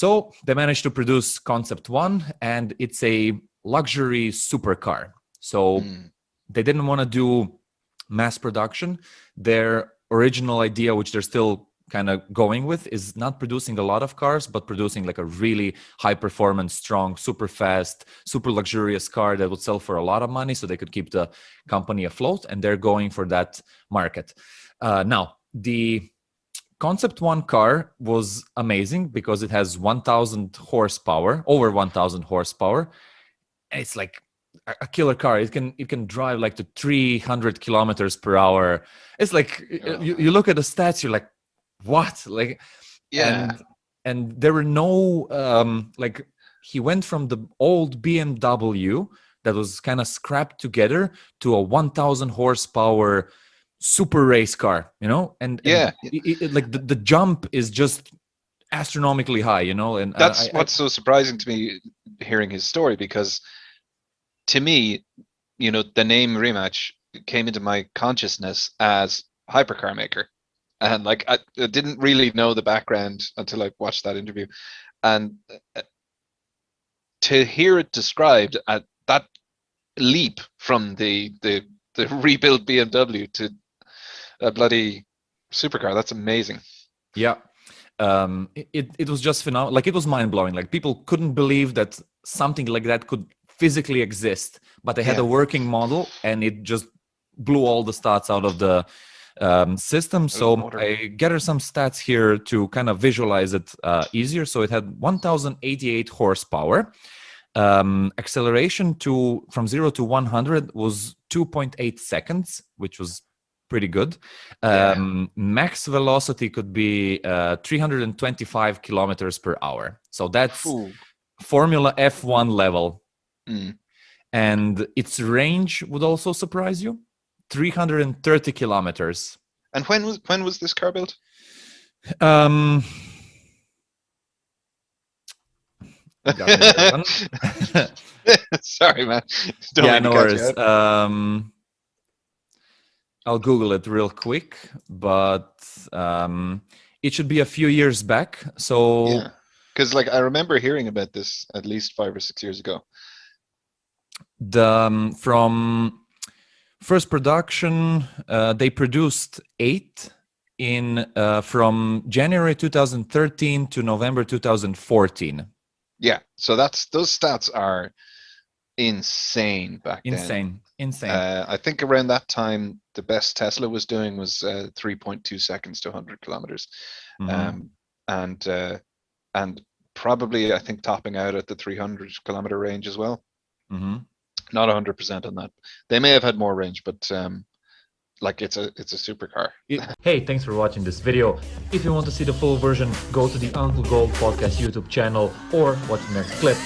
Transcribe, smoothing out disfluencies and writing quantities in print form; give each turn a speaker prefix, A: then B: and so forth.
A: So they managed to produce Concept 1, and it's a luxury supercar. So they didn't want to do mass production. Their original idea, which they're still kind of going with, is not producing a lot of cars, but producing like a really high performance, strong, super fast, super luxurious car that would sell for a lot of money so they could keep the company afloat. And they're going for that market. Now, the Concept 1 car was amazing because it has 1,000 horsepower, over 1,000 horsepower. It's like a killer car. It can drive like to 300 kilometers per hour. It's like you look at the stats, you're like, what? Like,
B: Yeah.
A: And there were no like, he went from the old BMW that was kind of scrapped together to a 1,000 horsepower super race car, and like the jump is just astronomically high, and
B: That's what's so surprising to me hearing his story, because to me, the name Rimac came into my consciousness as hypercar maker. And like I didn't really know the background until I watched that interview. And to hear it described at that leap from the rebuilt BMW to a bloody supercar, that's amazing.
A: Yeah. It was just phenomenal. Like, it was mind-blowing. Like, people couldn't believe that something like that could physically exist, but they had a working model, and it just blew all the stats out of the system. So I gathered some stats here to kind of visualize it easier. So it had 1,088 horsepower. Acceleration from 0 to 100 was 2.8 seconds, which was pretty good. Max velocity could be 325 kilometers per hour. So that's Formula F1 level. And its range would also surprise you. 330 kilometers.
B: And when was this car built? Sorry, man.
A: No worries. I'll Google it real quick, but it should be a few years back. So,
B: because like I remember hearing about this at least 5 or 6 years ago.
A: From first production, they produced 8 from January 2013 to November 2014.
B: Yeah, so those stats are insane back then.
A: Insane.
B: I think around that time, the best Tesla was doing was 3.2 seconds to 100 kilometers, and probably I think topping out at the 300 kilometer range as well. Not 100% on that. They may have had more range, but like it's a supercar.
A: Hey, thanks for watching this video. If you want to see the full version, go to the Uncle Gold Podcast YouTube channel or watch the next clip.